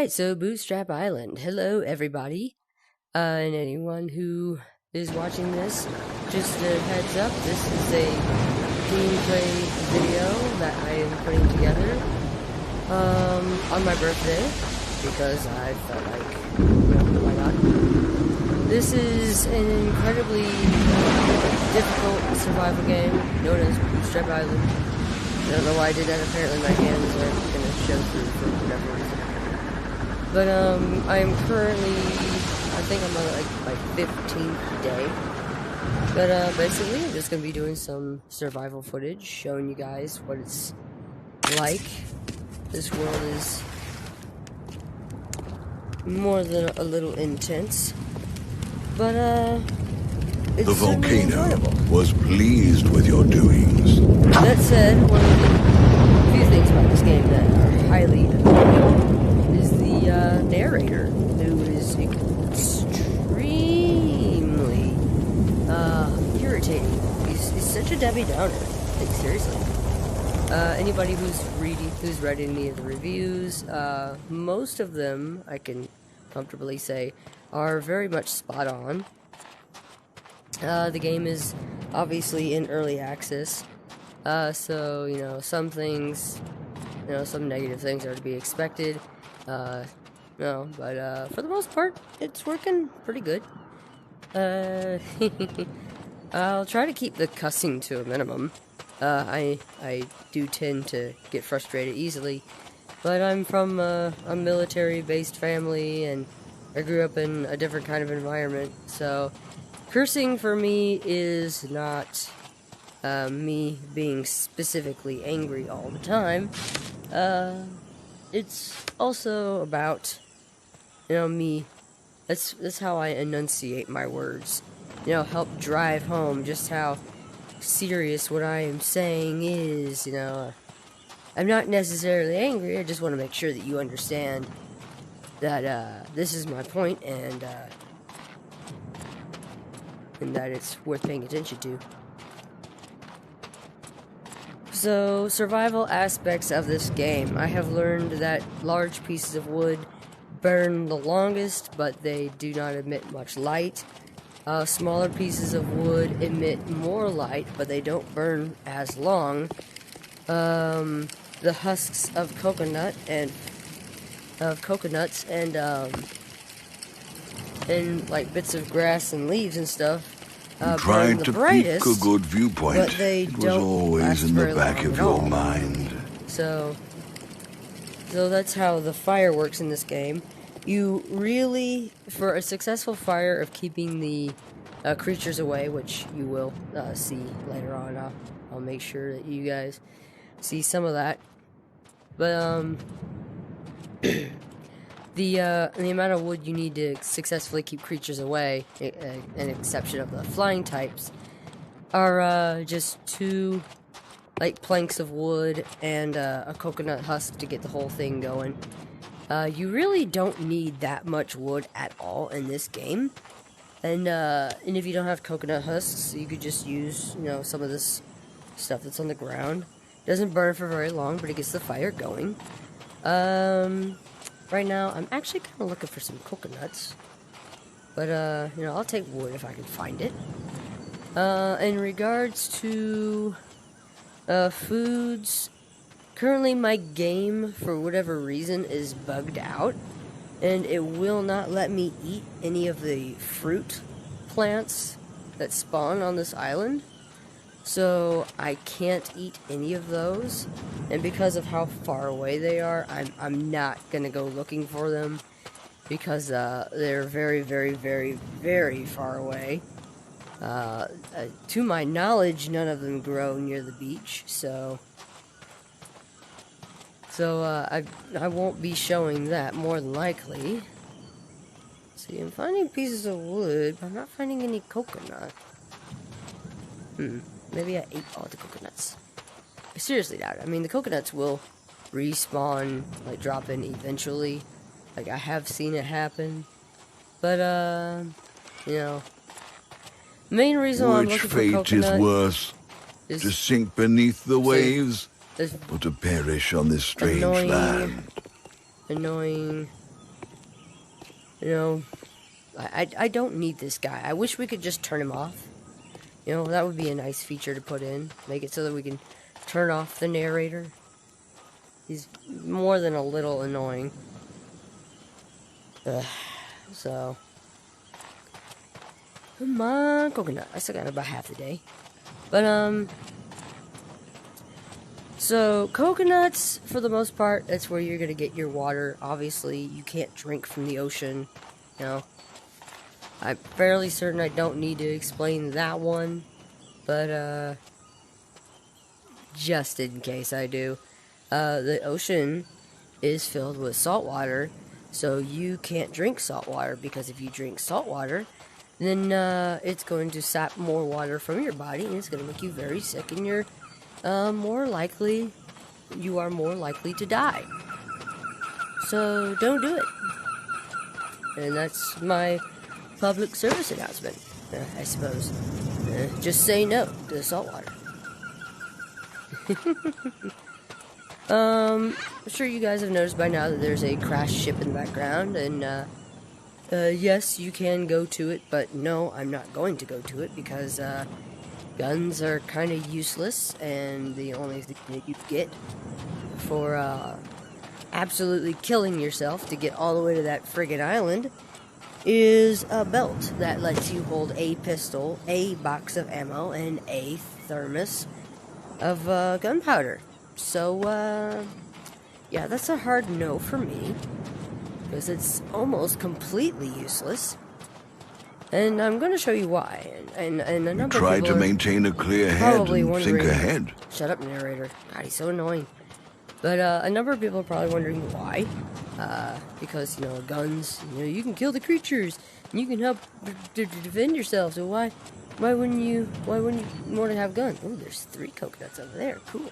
Alright, so BootStrap Island. Hello, everybody. And anyone who is watching this, just a heads up, this is a gameplay video that I am putting together on my birthday, because I felt like, why not? This is an incredibly difficult survival game known as BootStrap Island. I don't know why I did that. Apparently my hands are going to show through for whatever reason. But, I am currently, I think I'm on, my 15th day. But, basically, I'm just gonna be doing some survival footage, showing you guys what it's like. This world is more than a little intense. But, it's the volcano enjoyable. Was pleased with your doings. That said, one of the few things about this game that are highly annoying is the narrator, who is extremely irritating. He's such a Debbie Downer. Like, seriously. Anybody who's read any of the reviews, most of them, I can comfortably say, are very much spot on. The game is obviously in early access, so, some things, some negative things are to be expected. No, but for the most part, it's working pretty good. I'll try to keep the cussing to a minimum. I do tend to get frustrated easily, but I'm from a military-based family, and I grew up in a different kind of environment, so cursing for me is not me being specifically angry all the time. It's also about, me. That's how I enunciate my words. Help drive home just how serious what I am saying is, I'm not necessarily angry, I just want to make sure that you understand that, this is my point, and that it's worth paying attention to. So, survival aspects of this game. I have learned that large pieces of wood burn the longest, but they do not emit much light. Smaller pieces of wood emit more light, but they don't burn as long. The husks of coconuts and like bits of grass and leaves and stuff burn the brightest, pick a good viewpoint. But they it was don't always in the back of your mind. So that's how the fire works in this game. You really, for a successful fire of keeping the creatures away, which you will see later on, I'll make sure that you guys see some of that. But the amount of wood you need to successfully keep creatures away, an exception of the flying types, are just 2 planks of wood and a coconut husk to get the whole thing going. You really don't need that much wood at all in this game, and if you don't have coconut husks, you could just use some of this stuff that's on the ground. It doesn't burn for very long, but it gets the fire going. Right now I'm actually kind of looking for some coconuts, but I'll take wood if I can find it. In regards to foods, currently my game, for whatever reason, is bugged out, and it will not let me eat any of the fruit plants that spawn on this island. So I can't eat any of those, and because of how far away they are, I'm not gonna go looking for them, because they're very, very, very, very far away. To my knowledge, none of them grow near the beach, so I won't be showing that, more than likely. See, I'm finding pieces of wood, but I'm not finding any coconut. Maybe I ate all the coconuts. I seriously doubt it. I mean, the coconuts will respawn, drop in eventually. I have seen it happen. But, the main reason why I'm looking for coconut... Which fate is worse? To sink beneath the waves? Or to perish on this strange land? Annoying You know, I don't need this guy. I wish we could just turn him off. You know, that would be a nice feature to put in. Make it so that we can turn off the narrator. He's more than a little annoying. So, come on, coconut. I still got about half the day. But, so coconuts, for the most part, that's where you're gonna get your water. Obviously, you can't drink from the ocean, you know. I'm fairly certain I don't need to explain that one, but, just in case I do. The ocean is filled with salt water, so you can't drink salt water, because if you drink salt water, then it's going to sap more water from your body, and it's going to make you very sick, and you are more likely to die. So don't do it. And that's my public service announcement, I suppose. Just say no to the salt water. I'm sure you guys have noticed by now that there's a crashed ship in the background, and yes, you can go to it, but no, I'm not going to go to it, because guns are kind of useless, and the only thing that you get for absolutely killing yourself to get all the way to that friggin' island is a belt that lets you hold a pistol, a box of ammo, and a thermos of gunpowder. So, yeah, that's a hard no for me, because it's almost completely useless. And I'm going to show you why. And a number of people Try to maintain a clear head and think ahead. Shut up, narrator. God, he's so annoying. But a number of people are probably wondering why. Because, you know, guns, you know, you can kill the creatures, and you can help to defend yourself. So why wouldn't you want to have guns? Oh, there's 3 coconuts over there. Cool.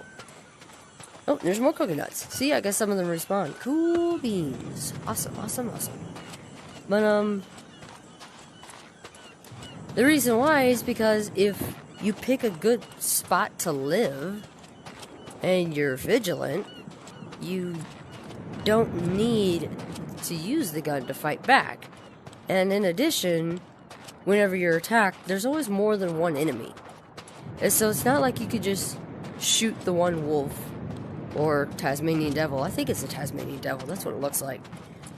Oh, there's more coconuts. See, I guess some of them respawn. Cool beans. Awesome, awesome, awesome. But, the reason why is because if you pick a good spot to live, and you're vigilant, you don't need to use the gun to fight back. And in addition, whenever you're attacked, there's always more than one enemy. And so it's not like you could just shoot the one wolf, or Tasmanian devil. I think it's a Tasmanian devil, that's what it looks like.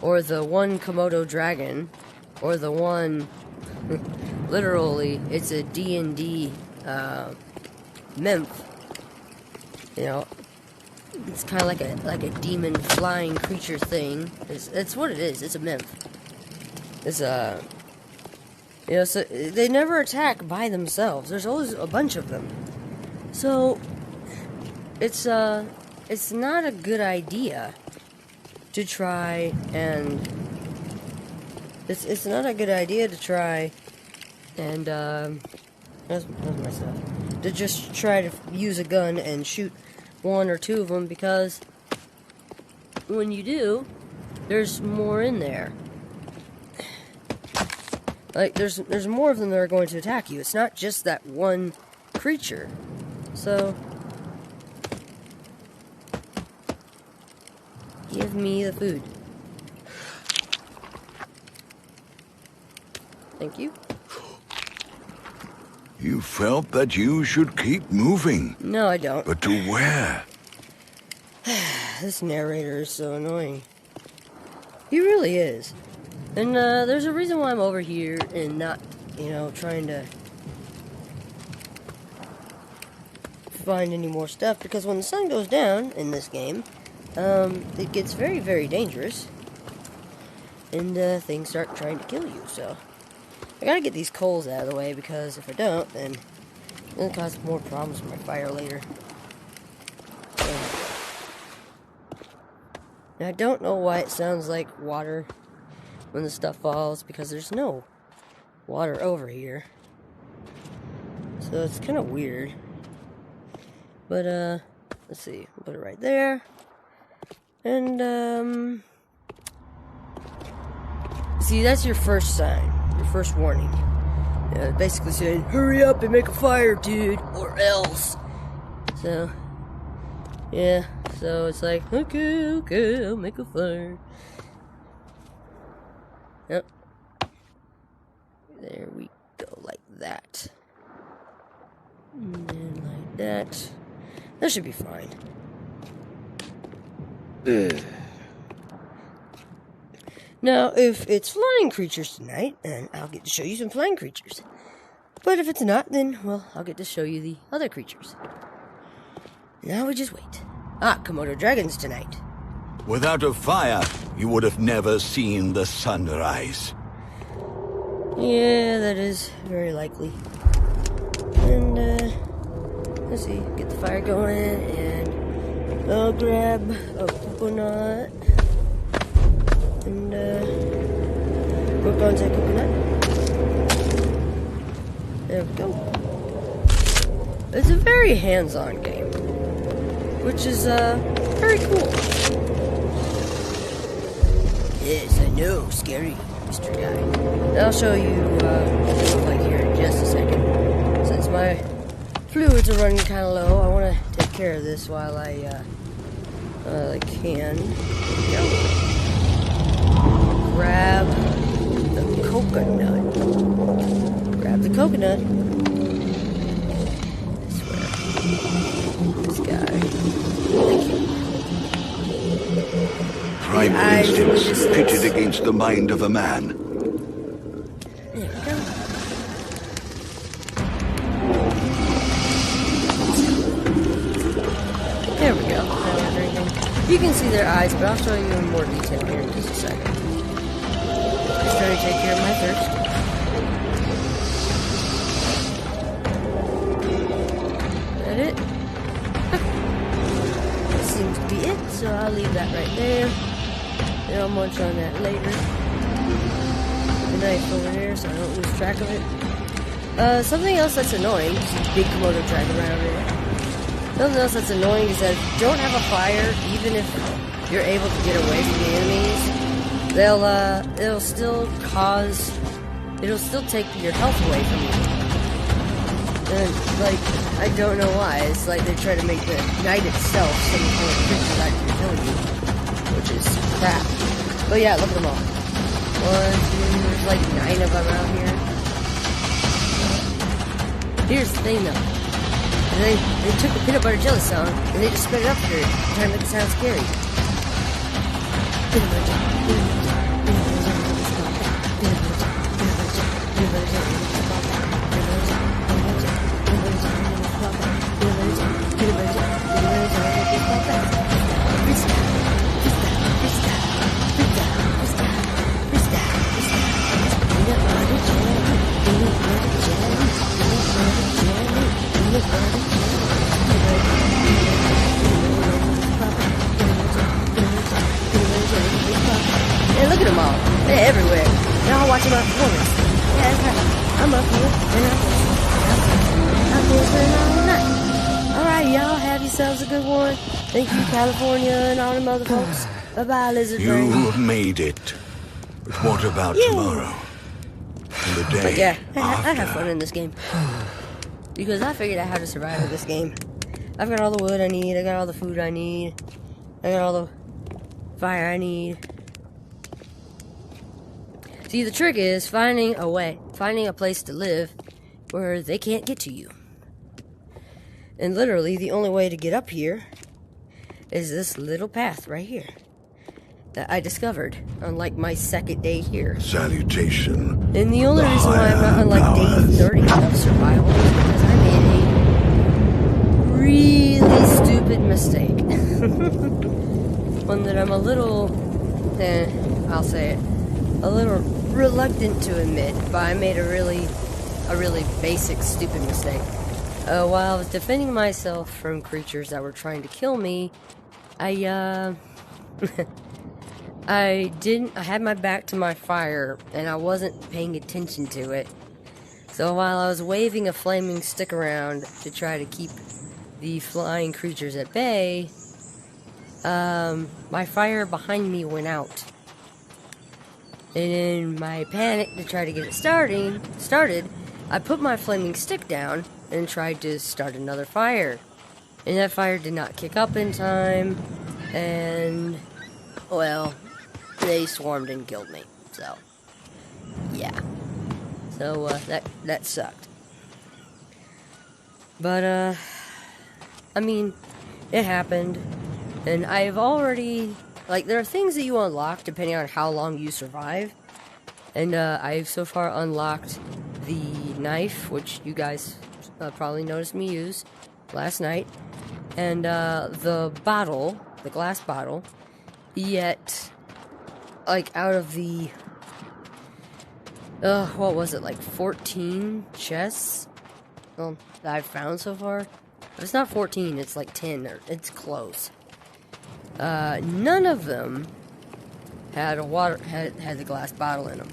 Or the one Komodo dragon, or the one, literally, it's a D&D, nymph. You know, it's kind of like a demon flying creature thing. It's what it is. It's a nymph. It's you know, so they never attack by themselves. There's always a bunch of them. So it's not a good idea to try and it's not a good idea to try and that's my stuff. To just try to use a gun and shoot 1 or 2 of them, because when you do, there's more in there. Like, there's more of them that are going to attack you. It's not just that one creature. So, give me the food. Thank you. You felt that you should keep moving. No, I don't. But to where? This narrator is so annoying. He really is. And there's a reason why I'm over here and not, you know, trying to find any more stuff. Because when the sun goes down in this game, it gets very, very dangerous. And things start trying to kill you, so I gotta get these coals out of the way, because if I don't, then it's gonna cause more problems with my fire later. Now, I don't know why it sounds like water when the stuff falls, because there's no water over here. So it's kind of weird. But, let's see. Put it right there. And, see, that's your first sign. Your first warning. Basically saying, hurry up and make a fire, dude, or else. So, yeah, so it's like, okay, I'll make a fire. Yep. There we go, like that. And then like that. That should be fine. Now, if it's flying creatures tonight, then I'll get to show you some flying creatures. But if it's not, then, well, I'll get to show you the other creatures. Now we just wait. Komodo dragons tonight. Without a fire, you would have never seen the sunrise. Yeah, that is very likely. And, let's see, get the fire going, and I'll grab a coconut, and, work on that coconut. There we go. It's a very hands-on game, which is, very cool. Yes, I know, scary, Mr. Guy. I'll show you, what they look like here in just a second. Since my fluids are running kind of low, I want to take care of this while I can. There we go. Grab the coconut. Grab the coconut. I swear. This guy. Primal instincts pitted against the mind of a man. There we go. There we go. Now everything. You can see their eyes, but I'll show you in more detail here in just a second. Just trying to take care of my thirst. Is that it? That seems to be it, so I'll leave that right there. And I'll munch on that later. The knife over there so I don't lose track of it. Something else that's annoying, big Komodo dragon around here. Something else that's annoying is that if you don't have a fire, even if you're able to get away from the enemies, it'll still take your health away from you. And, like, I don't know why. It's like they try to make the night itself some kind of creature that can kill you, which is crap. But yeah, look at them all. There's like 9 of them out here. Here's the thing though. They took the peanut butter jelly song and they just sped it up here, trying to make it sound scary. And look at them all. They're everywhere. They're all watching my performance. Yeah, that's right. I'm up here, and I'm here spending all night. Alright, y'all, have yourselves a good one. Thank you, California, and all them other folks. Bye-bye, lizard brain. You made it. But what about tomorrow? And the day But yeah, after? I have fun in this game. Because I figured out how to survive in this game. I've got all the wood I need, I got all the food I need, I got all the fire I need. See, the trick is finding a place to live where they can't get to you. And literally, the only way to get up here is this little path right here that I discovered on like my second day here. Salutation. And the only reason why I'm not on like day 30 of survival is because I made a really stupid mistake. One that I'm a little, I'll say it, a little reluctant to admit, but I made a really basic stupid mistake. While I was defending myself from creatures that were trying to kill me, I had my back to my fire, and I wasn't paying attention to it. So while I was waving a flaming stick around to try to keep the flying creatures at bay, my fire behind me went out. And in my panic to try to get it started, I put my flaming stick down and tried to start another fire. And that fire did not kick up in time, and, well, they swarmed and killed me, so. yeah. So, that sucked. But, I mean, it happened. And I've already, like, there are things that you unlock depending on how long you survive. And, I've so far unlocked the knife, which you guys probably noticed me use last night. And, the bottle, the glass bottle. Yet, like, out of the, what was it, like 14 chests? Well, that I've found so far. If it's not 14, it's like 10, or it's close. None of them had had the glass bottle in them.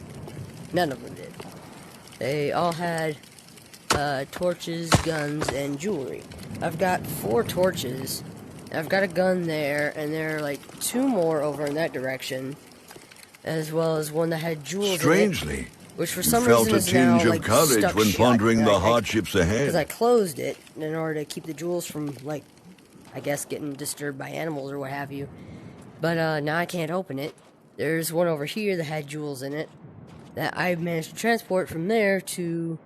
None of them did. They all had torches, guns, and jewelry. I've got 4 torches. I've got a gun there, and there are like 2 more over in that direction, as well as one that had jewels Strangely, in it, which for some felt reason a is tinge now of like courage stuck when shut. pondering the Because hardships ahead. I closed it in order to keep the jewels from, like, I guess getting disturbed by animals or what have you. But now I can't open it. There's one over here that had jewels in it that I managed to transport from there to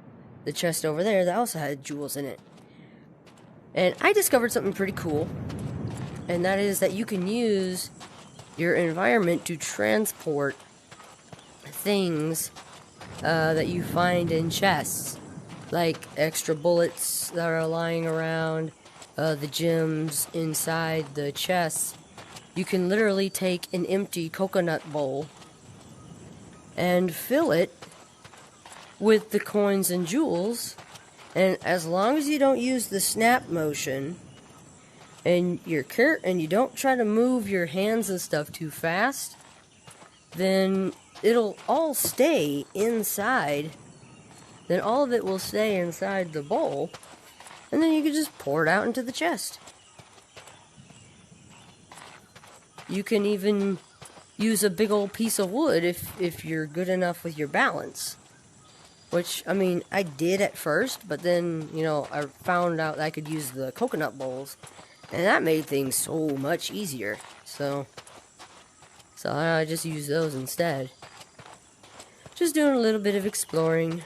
the chest over there that also had jewels in it. And I discovered something pretty cool, and that is that you can use your environment to transport things that you find in chests, like extra bullets that are lying around, the gems inside the chests. You can literally take an empty coconut bowl and fill it with the coins and jewels, and as long as you don't use the snap motion and you don't try to move your hands and stuff too fast, then it'll all stay inside. Then all of it will stay inside the bowl, and then you can just pour it out into the chest. You can even use a big old piece of wood if you're good enough with your balance. Which, I mean, I did at first, but then, you know, I found out that I could use the coconut bowls, and that made things so much easier. So I just used those instead. Just doing a little bit of exploring.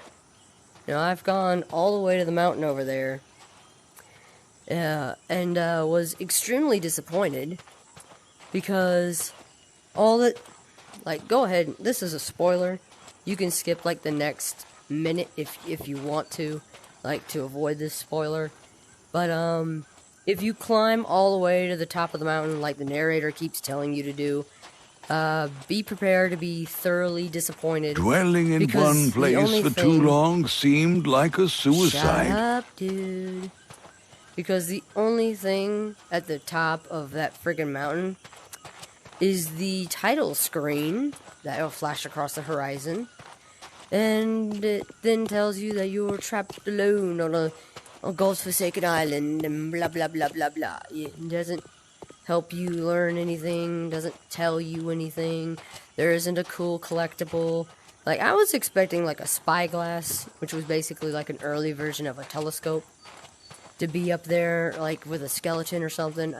You know, I've gone all the way to the mountain over there, and was extremely disappointed because all that, like, go ahead, this is a spoiler. You can skip like the next minute if you want to, like, to avoid this spoiler. But if you climb all the way to the top of the mountain like the narrator keeps telling you to do, be prepared to be thoroughly disappointed. Dwelling in one place for too long seemed like a suicide. Shut up, dude. Because the only thing at the top of that friggin' mountain is the title screen that will flash across the horizon. And it then tells you that you're trapped alone on a godforsaken island and blah blah blah blah blah. It doesn't help you learn anything, doesn't tell you anything. There isn't a cool collectible. Like, I was expecting like a spyglass, which was basically like an early version of a telescope, to be up there, like with a skeleton or something.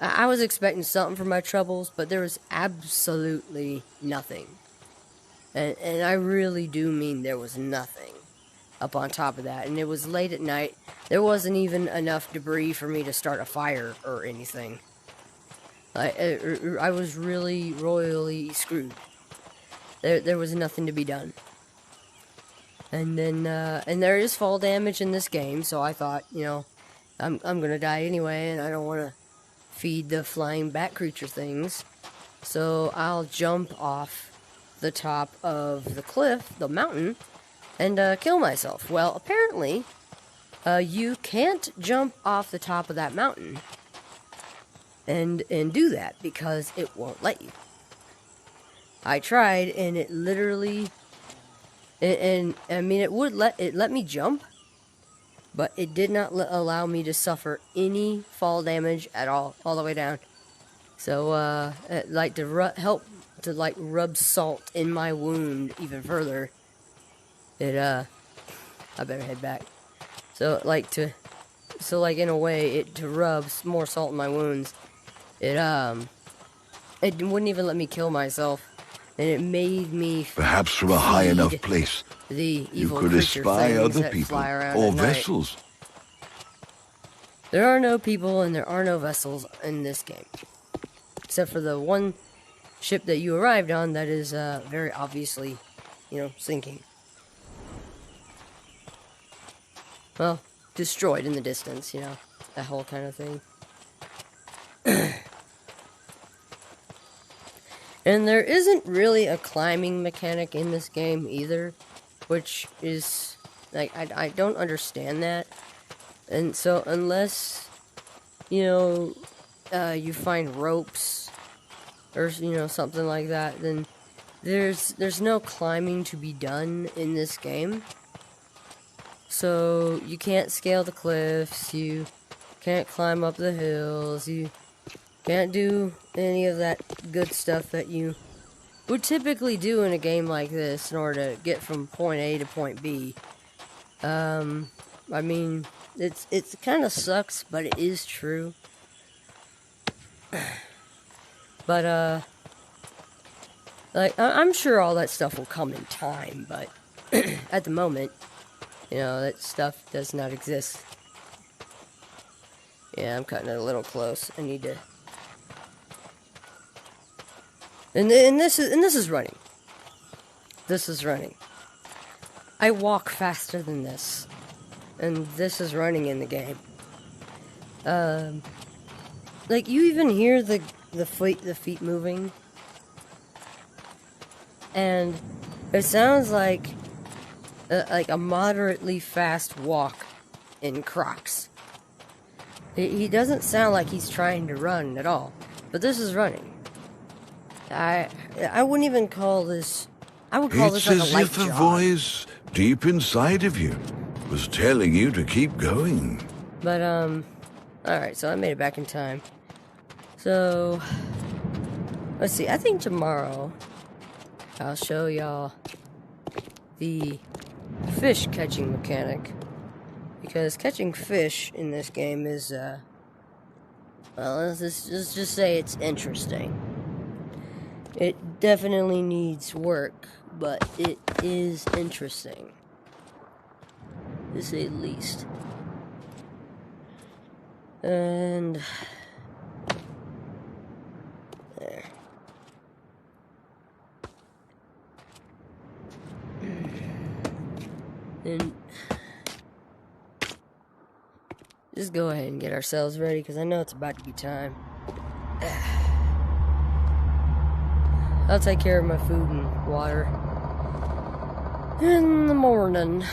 I was expecting something for my troubles, but there was absolutely nothing. And I really do mean there was nothing up on top of that. And it was late at night. There wasn't even enough debris for me to start a fire or anything. I was really royally screwed. There was nothing to be done. And then, and there is fall damage in this game, so I thought, you know, I'm gonna die anyway, and I don't want to feed the flying bat creature things. So I'll jump off the top of the cliff, the mountain, and kill myself. Well, apparently, you can't jump off the top of that mountain and do that because it won't let you. I tried, and it literally, and I mean, it let me jump, but it did not allow me to suffer any fall damage at all the way down. So, like, to help to, like, rub salt in my wound even further, I better head back. So, like, in a way, to rub more salt in my wounds, it wouldn't even let me kill myself. and it made me Perhaps from a high enough feed place, the you evil could creature espy things other that people fly around or at night. vessels. There are no people and there are no vessels in this game, except for the one ship that you arrived on that is very obviously, sinking. Well, destroyed in the distance, that whole kind of thing. And there isn't really a climbing mechanic in this game either, which is, like, I don't understand that. And so unless, you find ropes or, something like that, then there's no climbing to be done in this game. So you can't scale the cliffs, you can't climb up the hills, you can't do any of that good stuff that you would typically do in a game like this in order to get from point A to point B. I mean, it's kind of sucks, but it is true. But, like, I'm sure all that stuff will come in time, but at the moment, that stuff does not exist. Yeah, I'm cutting it a little close. I need to... And this is running. This is running. I walk faster than this. And this is running in the game. Like, you even hear the feet moving. And it sounds like a moderately fast walk in Crocs. He doesn't sound like he's trying to run at all. But this is running. I wouldn't even call this... I would call this like a light It's as if a jog. voice deep inside of you was telling you to keep going. But, alright, so I made it back in time. So, let's see, I think tomorrow I'll show y'all the fish catching mechanic. Because catching fish in this game is, well, let's just say it's interesting. It definitely needs work, but it is interesting, to say the least. And there. And just go ahead and get ourselves ready, because I know it's about to be time. I'll take care of my food and water in the morning,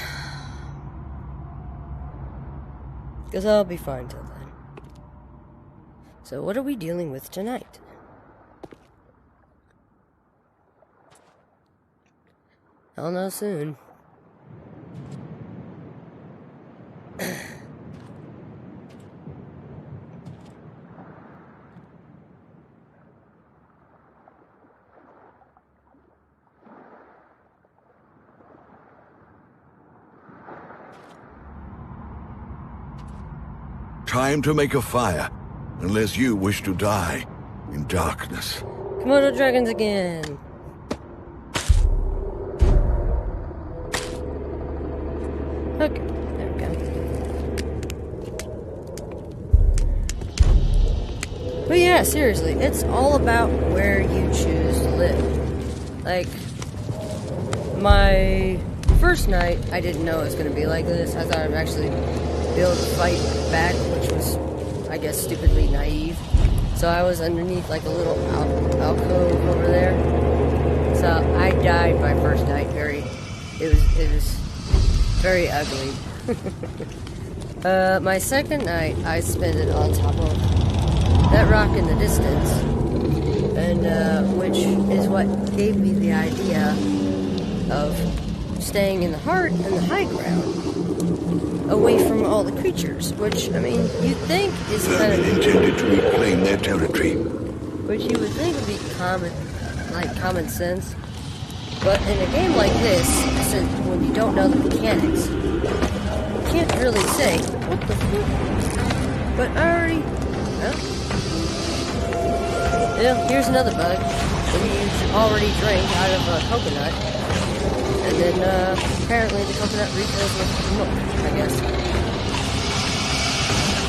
because I'll be fine till then. So what are we dealing with tonight? I'll know soon. Time to make a fire, unless you wish to die in darkness. Komodo dragons again. Okay, there we go. But yeah, seriously, it's all about where you choose to live. Like, my first night, I didn't know it was going to be like this. I thought I'd actually be able to fight back, which was, I guess, stupidly naive. So I was underneath like a little alcove over there. So I died my first night. It was very ugly. My second night, I spent it on top of that rock in the distance, and which is what gave me the idea of staying in the heart and the high ground, away from all the creatures, which, I mean, you'd think is kind Vermin of... intended to reclaim their territory. Which you would think would be common sense. But in a game like this, since when you don't know the mechanics, you can't really say, what the fuck? But I already... Well, here's another bug. and you already drank out of a coconut, and then apparently the coconut refills with milk, I guess.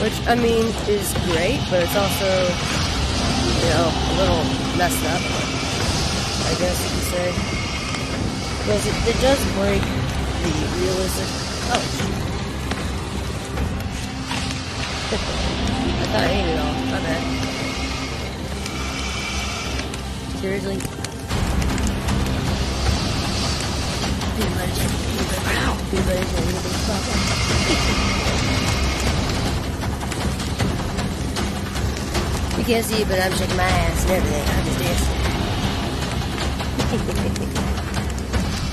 Which, I mean, is great, but it's also, you know, a little messed up, I guess you could say. Because it does break the realistic... Oh, I thought I ate it all. My bad. Seriously? You can't see it, but I'm shaking my ass and everything. I'm just dancing.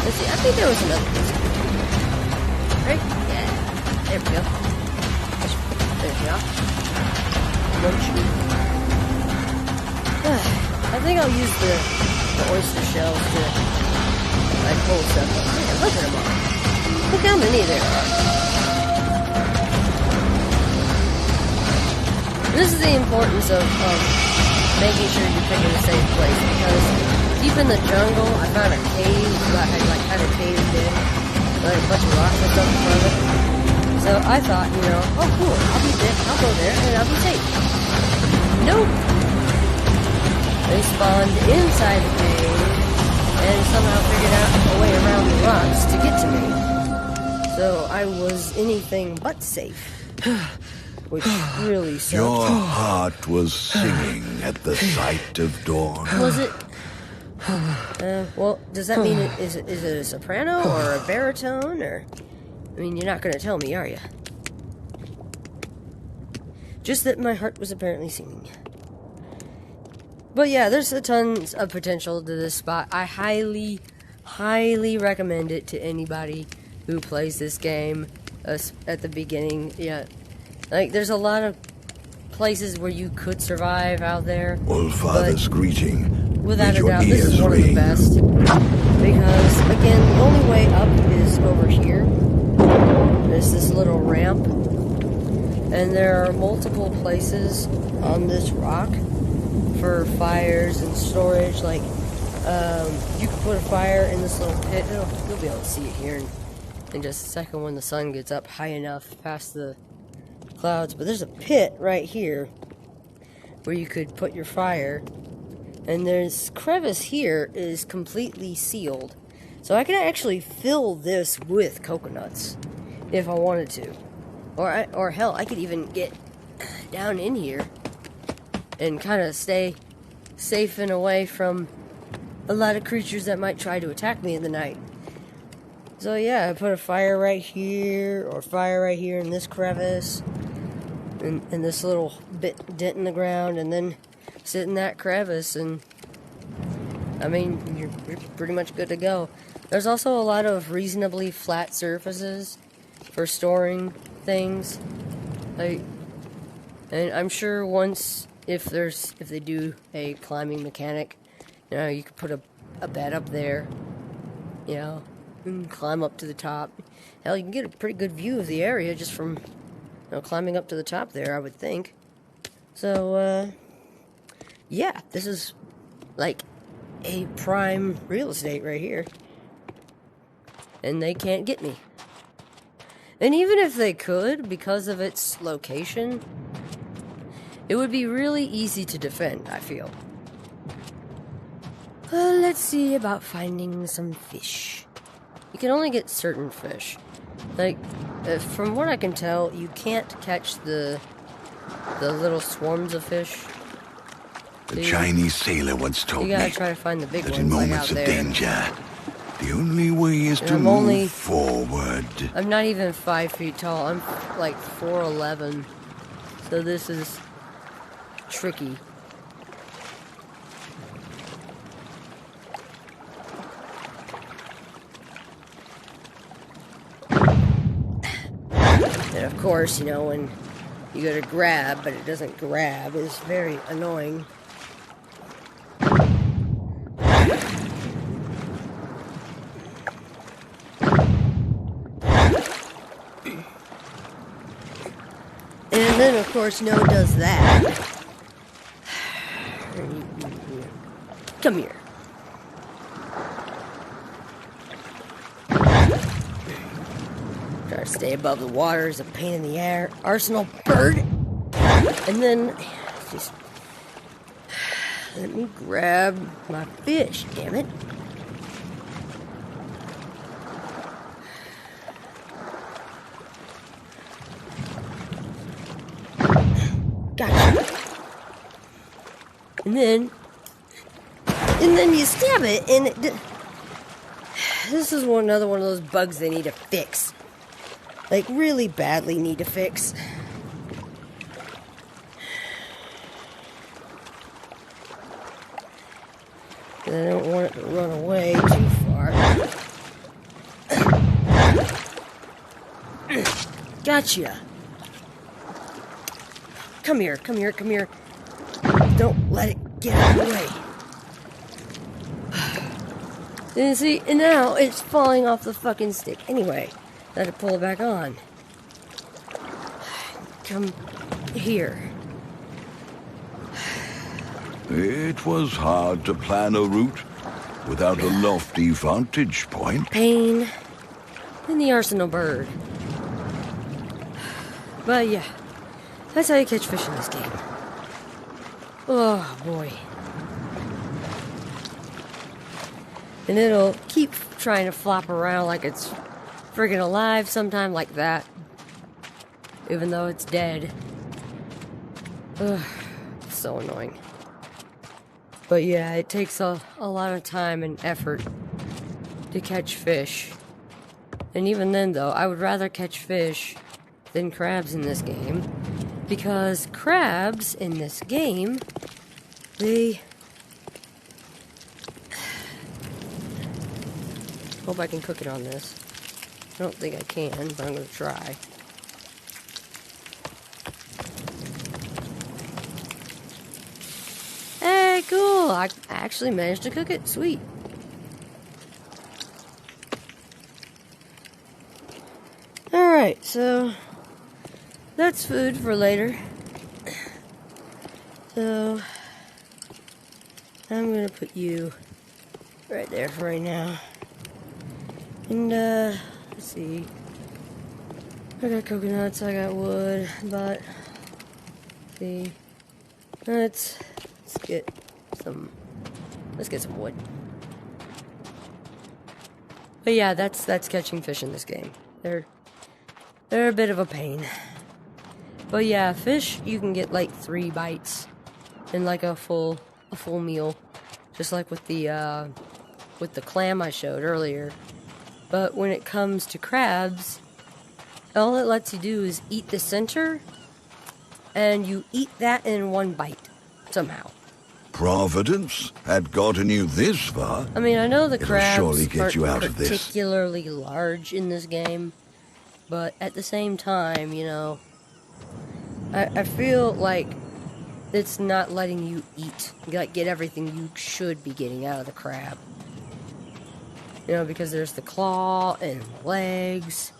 Let's see, I think there was another one. Right? Yeah. There we go. There we go. I think I'll use the oyster shells to like pull stuff up. Yeah, look at them all. Look how many there are. This is the importance of making sure you're picking a safe place, because deep in the jungle, I found a cave that had like kind of caved in, like a bunch of rocks and stuff in front of it. So I thought, you know, oh cool, I'll go there and I'll be safe. Nope. They spawned inside the cave and somehow figured out a way around the rocks to get to me. So I was anything but safe. Which really sucked. Your heart was singing at the sight of dawn. Was it? Well, does that mean is it a soprano or a baritone, or? I mean, you're not going to tell me, are you? Just that my heart was apparently singing. But yeah, there's a tons of potential to this spot. I highly, highly recommend it to anybody who plays this game at the beginning. Yeah. Like, there's a lot of places where you could survive out there. All Father's greeting. Without a doubt, this is one of the best. Because, again, the only way up is over here. There's this little ramp. And there are multiple places on this rock for fires and storage. Like, you can put a fire in this little pit. You'll be able to see it here in just a second when the sun gets up high enough past the clouds. But there's a pit right here where you could put your fire, and this crevice here is completely sealed, so I could actually fill this with coconuts if I wanted to, or hell, I could even get down in here and kind of stay safe and away from a lot of creatures that might try to attack me in the night. So yeah, I put a fire right here, or fire right here in this crevice, in this little dent in the ground, and then sit in that crevice, and I mean, you're pretty much good to go. There's also a lot of reasonably flat surfaces for storing things, like, and I'm sure once if they do a climbing mechanic, you know, you could put a bed up there, you know, and climb up to the top. Hell, you can get a pretty good view of the area just from, you know, climbing up to the top there, I would think. So, yeah, this is like a prime real estate right here. And they can't get me. And even if they could, because of its location, it would be really easy to defend, I feel. Let's see about finding some fish. You can only get certain fish. Like, from what I can tell, you can't catch the little swarms of fish. The Chinese sailor once told me you gotta try to find the big that ones, in like moments out of there. danger, the only way is to I'm move only- forward. I'm not even 5 feet tall. I'm like 4'11". So this is tricky. And of course, you know, when you go to grab, but it doesn't grab, is very annoying. And then, of course, no does that. Come here. stay above the water is a pain in the air. Arsenal bird. And then, just let me grab my fish, damn it. Gotcha. And then you stab it, and this is another one of those bugs they need to fix. Like, really badly need to fix. I don't want it to run away too far. Gotcha. Come here, come here, come here. Don't let it get out of the way. And see, and now it's falling off the fucking stick. Anyway, I had to pull it back on. Come here. It was hard to plan a route without a lofty vantage point. Pain in the arsenal bird. But yeah, that's how you catch fish in this game. Oh boy. And it'll keep trying to flop around like it's friggin' alive sometime like that. Even though it's dead. Ugh, it's so annoying. But yeah, it takes a lot of time and effort to catch fish. And even then though, I would rather catch fish than crabs in this game. Because crabs in this game, they... Hope I can cook it on this. I don't think I can, but I'm going to try. Hey, cool! I actually managed to cook it. Sweet. Alright, so that's food for later. So I'm gonna put you right there for right now. And let's see. I got coconuts, I got wood, but see. Let's get some wood. But yeah, that's catching fish in this game. They're a bit of a pain. But yeah, fish you can get like 3 bites in like a full meal, just like with the clam I showed earlier. But when it comes to crabs, all it lets you do is eat the center, and you eat that in 1 bite somehow. Providence had gotten you this far. I mean, I know the It'll crabs surely get you out aren't of this. particularly large in this game, but at the same time, you know, I feel like it's not letting you eat, like get everything you should be getting out of the crab. You know, because there's the claw and the legs.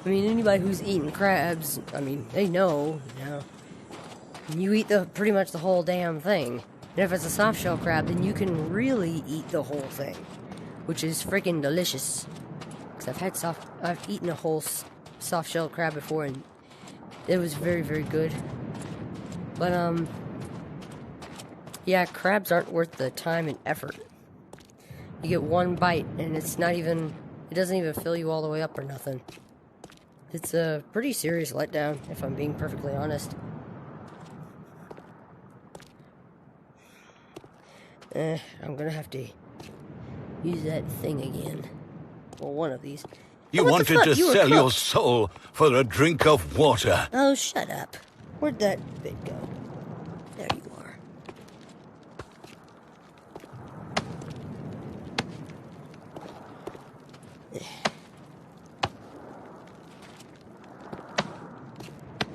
I mean, anybody who's eaten crabs, I mean, they know, you know. You eat pretty much the whole damn thing. And if it's a soft shell crab, then you can really eat the whole thing, which is freaking delicious. Because I've eaten a whole soft shell crab before, and it was very, very good. But yeah, crabs aren't worth the time and effort. You get 1 bite, and it doesn't even fill you all the way up or nothing. It's a pretty serious letdown, if I'm being perfectly honest. I'm gonna have to use that thing again. Well, one of these. You wanted to sell your soul for a drink of water. Oh, shut up. Where'd that bit go? There you are.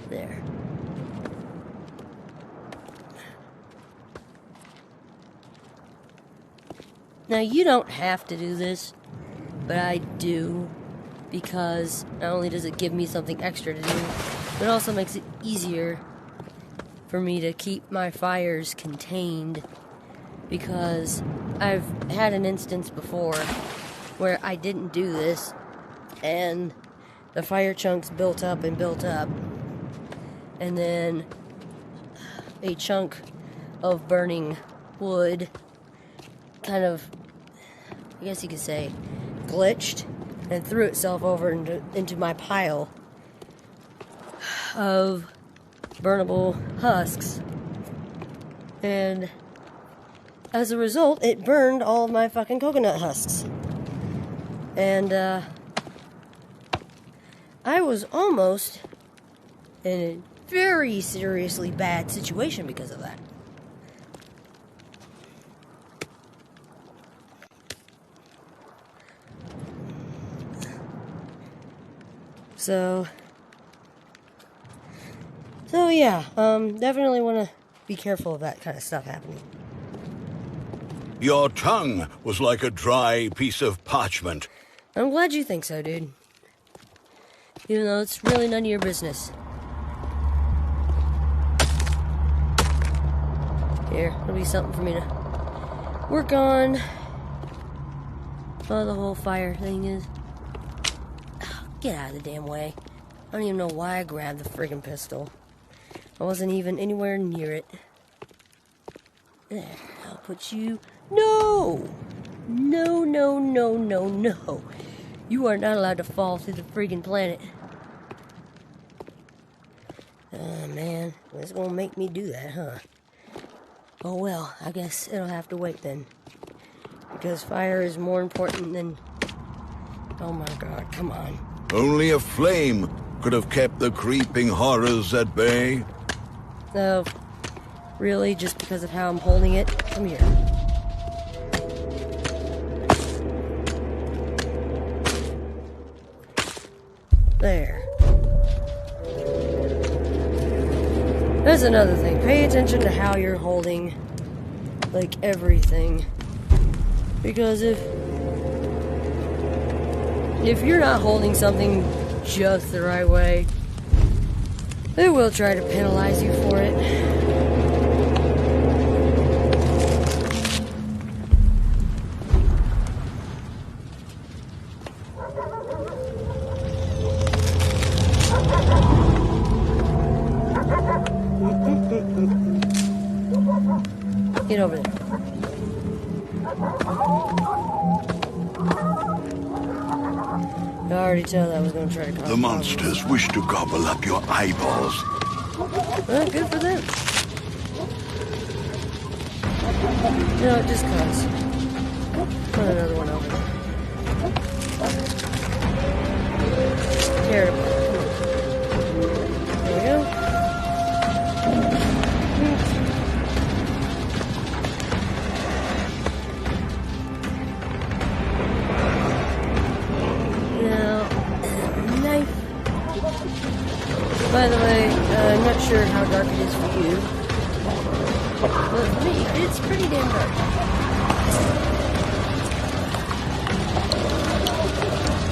There. Now, you don't have to do this, but I do, because not only does it give me something extra to do, but it also makes it easier for me to keep my fires contained, because I've had an instance before where I didn't do this, and the fire chunks built up and built up. And then a chunk of burning wood kind of, I guess you could say, glitched and threw itself over into my pile of burnable husks. And as a result, it burned all of my fucking coconut husks. And I was almost in a very seriously bad situation because of that. So yeah, definitely want to be careful of that kind of stuff happening. Your tongue was like a dry piece of parchment. I'm glad you think so, dude. Even though it's really none of your business. Here, it'll be something for me to work on. Oh, the whole fire thing is... Oh, get out of the damn way. I don't even know why I grabbed the friggin' pistol. I wasn't even anywhere near it. There, I'll put you... No! No, no, no, no, no. You are not allowed to fall through the friggin' planet. Oh, man. It's gonna make me do that, huh? Oh, well, I guess it'll have to wait then. Because fire is more important than... Oh, my God, come on. Only a flame could have kept the creeping horrors at bay. Oh, really? Just because of how I'm holding it? Come here. There. That's another thing. Pay attention to how you're holding, like, everything. Because if you're not holding something just the right way, they will try to penalize you for it. Get over there. I already tell that I was going to try to cause The monsters wish to gobble up your eyeballs. Well, good for them. No, just cause. Put another one over there. Terrible. There we go. By the way, I'm not sure how dark it is for you, but for me, it's pretty damn dark.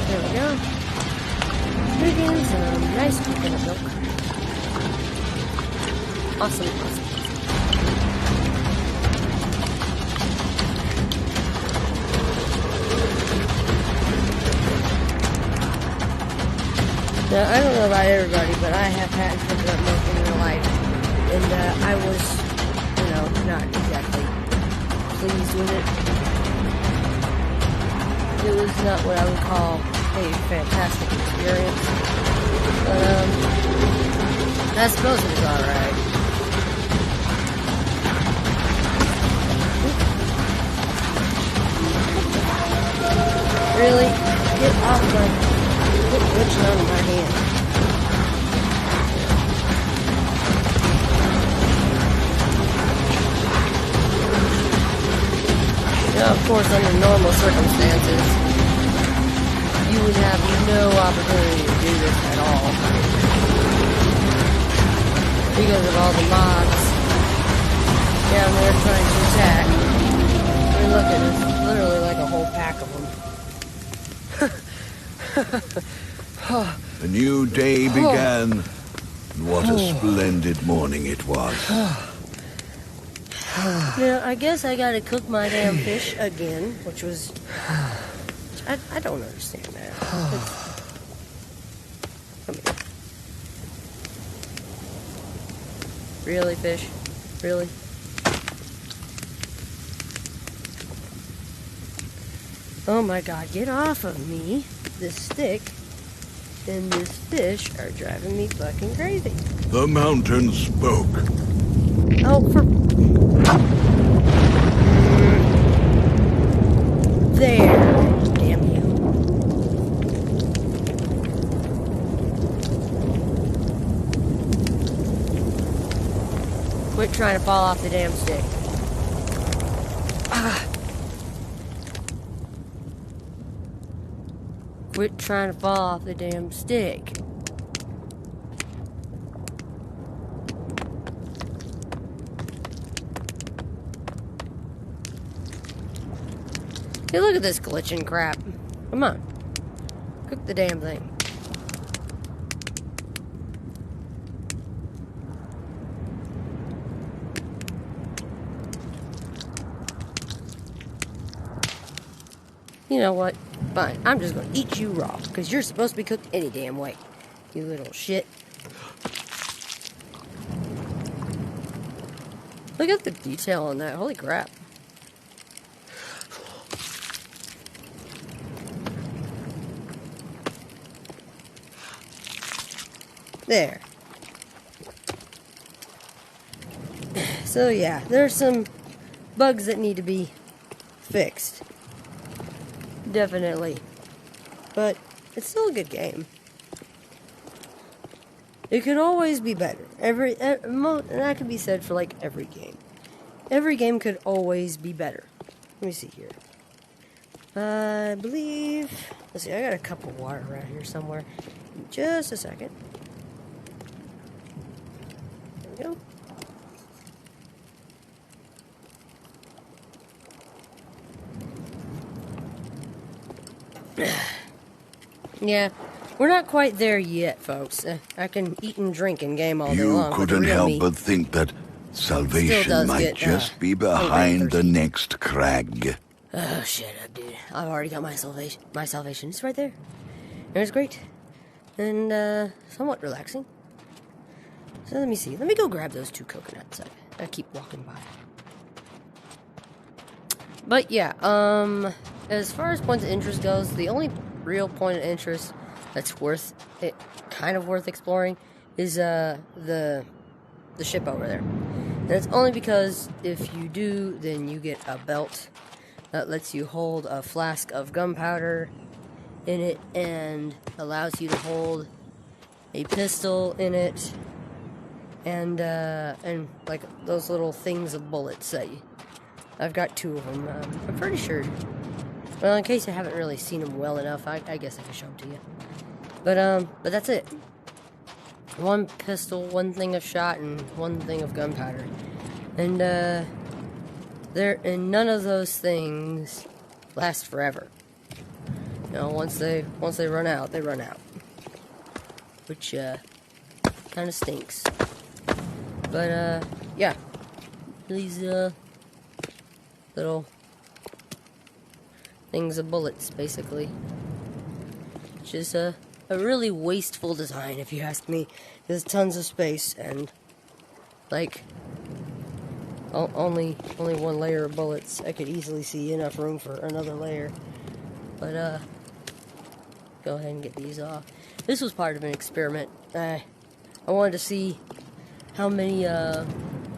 There we go. Making some nice coconut milk. Awesome, awesome. Now, I don't know about everybody, but I have had coconut milk in real life, and I was, not exactly pleased with it. It was not what I would call a fantastic experience, but I suppose it was alright. Really? Get off my... Quit glitching on my hand. Now, of course, under normal circumstances, you would have no opportunity to do this at all. Because of all the mobs down there trying to attack. I mean, look at it. It's literally like a whole pack of them. A new day began, and what a splendid morning it was. Now, I guess I gotta cook my damn fish again, which was... I don't understand that. Really, fish? Really? Oh my god, get off of me. This stick and this fish are driving me fucking crazy. The mountain spoke. Oh, for... There. Damn you. Quit trying to fall off the damn stick. Ah. Quit trying to fall off the damn stick. Hey, look at this glitching crap. Come on. Cook the damn thing. You know what? Fine. I'm just gonna eat you raw, because you're supposed to be cooked any damn way. You little shit. Look at the detail on that. Holy crap. There. So yeah, there's some bugs that need to be fixed. Definitely. But it's still a good game. It could always be better. And that could be said for like every game. Every game could always be better. Let me see here. I believe... Let's see, I got a cup of water around here somewhere. Just a second. There we go. Yeah, we're not quite there yet, folks. I can eat and drink in game all day long. You couldn't help but think that salvation might just be behind the next crag. Oh, shut up, dude. I've already got my salvation. My salvation is right there. And it's great. And, somewhat relaxing. So let me see. Let me go grab those 2 coconuts. I keep walking by. But, yeah, as far as points of interest goes, the only real point of interest that's kind of worth exploring is, the ship over there. And it's only because if you do, then you get a belt that lets you hold a flask of gunpowder in it and allows you to hold a pistol in it and like those little things of bullets that I've got 2 of them. I'm pretty sure. Well, in case I haven't really seen them well enough, I guess I can show them to you. But that's it. 1 pistol, 1 thing of shot, and 1 thing of gunpowder. And, none of those things last forever. You know, once they run out, they run out. Which, kind of stinks. But, yeah. These, little things of bullets, basically. Which is, a really wasteful design, if you ask me. There's tons of space, and, like, only 1 layer of bullets. I could easily see enough room for another layer. But, go ahead and get these off. This was part of an experiment. I wanted to see how many,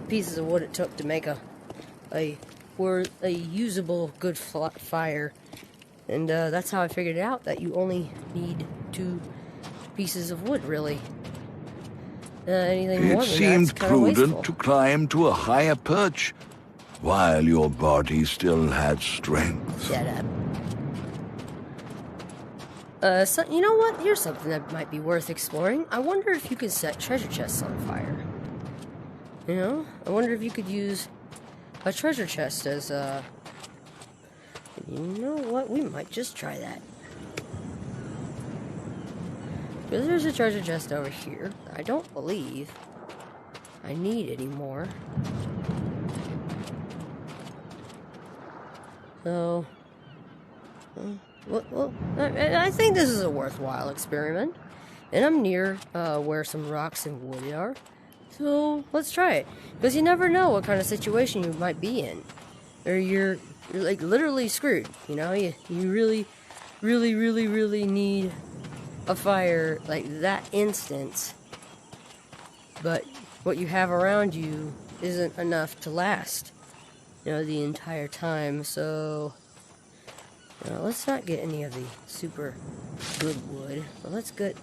pieces of wood it took to make a usable good fire. And, that's how I figured it out, that you only need 2 pieces of wood, really. Anything more It than seemed that's kind of prudent wasteful. to climb to a higher perch while your body still had strength. Shut up. So, you know what? Here's something that might be worth exploring. I wonder if you could set treasure chests on fire. You know? I wonder if you could use a treasure chest as a... You know what? We might just try that. Because there's a treasure chest over here. I don't believe I need anymore. So... Well, I think this is a worthwhile experiment. And I'm near where some rocks and wood are. So let's try it, because you never know what kind of situation you might be in, or you're like literally screwed. You know, you really need a fire like that instant, but what you have around you isn't enough to last, you know, the entire time. So, you know, let's not get any of the super good wood, but let's get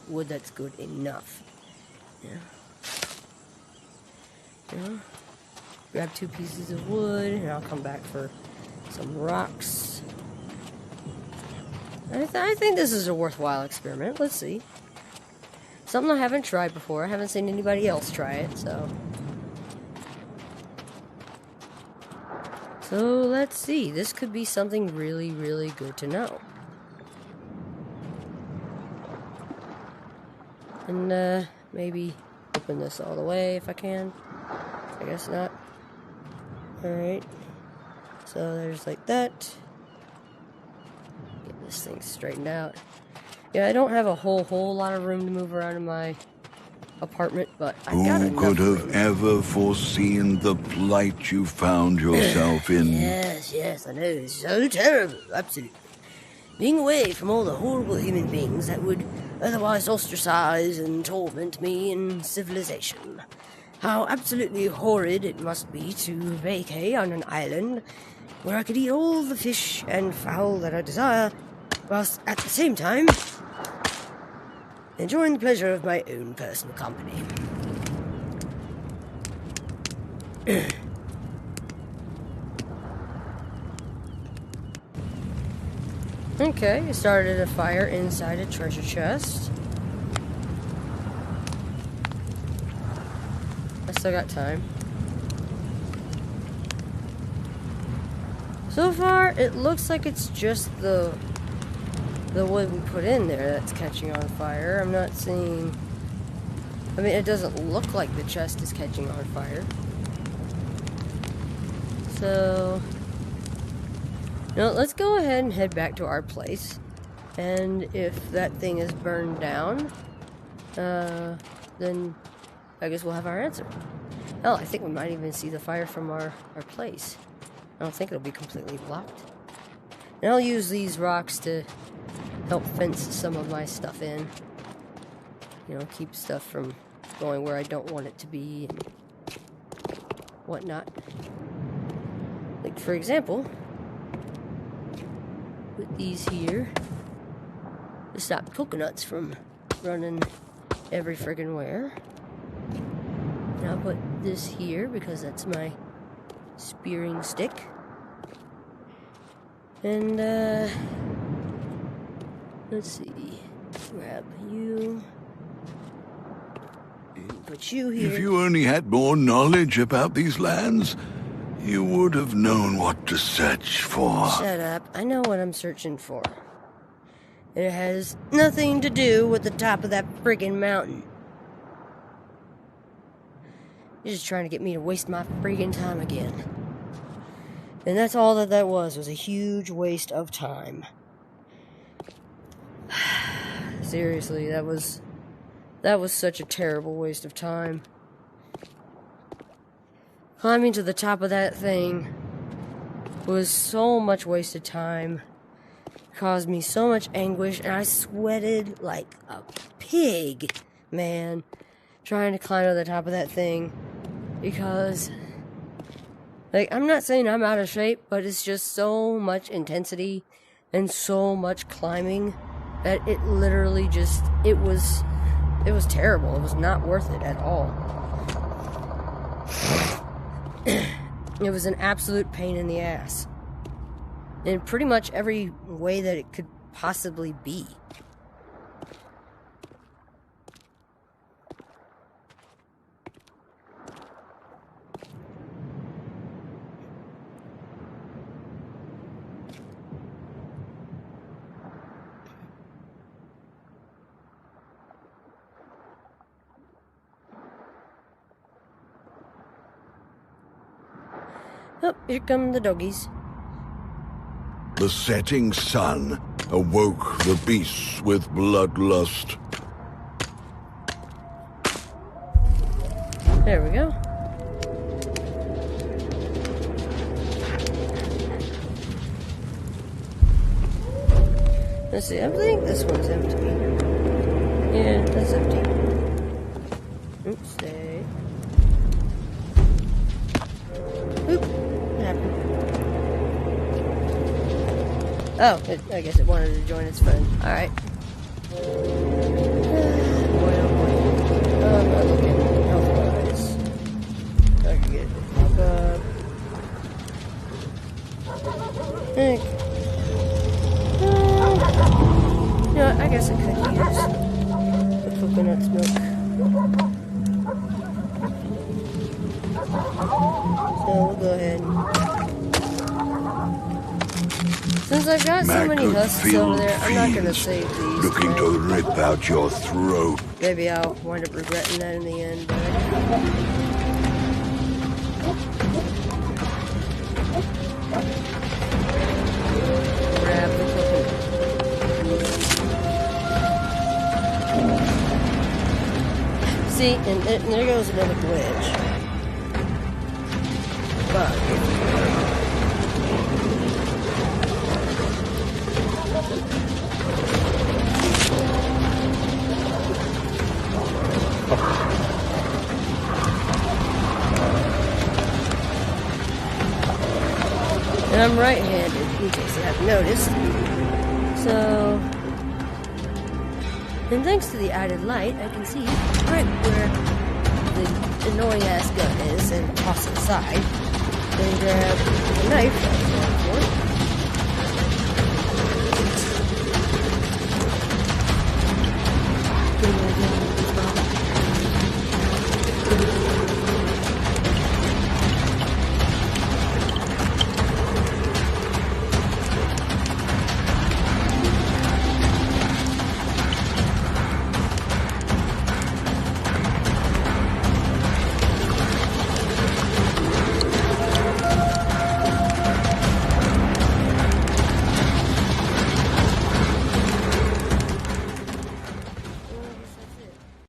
wood that's good enough. Yeah. Yeah. Grab 2 pieces of wood, and I'll come back for some rocks. I think this is a worthwhile experiment. Let's see. Something I haven't tried before. I haven't seen anybody else try it, so. So let's see. This could be something really, really good to know. And maybe open this all the way if I can. I guess not. Alright. So there's like that. Get this thing straightened out. Yeah, I don't have a whole lot of room to move around in my apartment, but I got enough Who could have room. ever foreseen the plight you found yourself in? Yes, I know. It's so terrible. Absolutely. Being away from all the horrible human beings that would otherwise ostracize and torment me in civilization. How absolutely horrid it must be to vacay on an island where I could eat all the fish and fowl that I desire, whilst at the same time enjoying the pleasure of my own personal company. Okay, I started a fire inside a treasure chest. I still got time. So far, it looks like it's just the wood we put in there that's catching on fire. I'm not seeing... I mean, it doesn't look like the chest is catching on fire. So... now, let's go ahead and head back to our place. And if that thing is burned down, then I guess we'll have our answer. Hell, I think we might even see the fire from our place. I don't think it'll be completely blocked. And I'll use these rocks to help fence some of my stuff in. You know, keep stuff from going where I don't want it to be and whatnot. Like, for example, put these here to stop coconuts from running every friggin' where. And I'll put this here because that's my spearing stick. And let's see, grab you, put you here. If you only had more knowledge about these lands, you would have known what to search for. Shut up, I know what I'm searching for. It has nothing to do with the top of that friggin' mountain. You're just trying to get me to waste my friggin' time again. And that's all that was a huge waste of time. Seriously, that was such a terrible waste of time. Climbing to the top of that thing was so much wasted time. Caused me so much anguish, and I sweated like a pig, man, trying to climb to the top of that thing. Because, like, I'm not saying I'm out of shape, but it's just so much intensity and so much climbing that it literally just, it was terrible. It was not worth it at all. It was an absolute pain in the ass. In pretty much every way that it could possibly be. Oh, here come the doggies. The setting sun awoke the beasts with bloodlust. There we go. Let's see, I think this one's empty. Yeah, that's empty. Oops, stay. Oop, what happened? Oh, I guess it wanted to join its friend. Alright. Boy, oh boy. I'm not looking health-wise. I can get it to pop up. Heck. You know what, I guess I could use the coconut's milk. So we'll go ahead. Since I've got so many husks over there, I'm not going to save these. Looking to rip out your throat. Maybe I'll wind up regretting that in the end, but... grab the coconut. See, and there goes another glitch. But... and I'm right-handed, in case you haven't noticed. So... and thanks to the added light, I can see right where the annoying-ass gun is and toss it aside. And grab a knife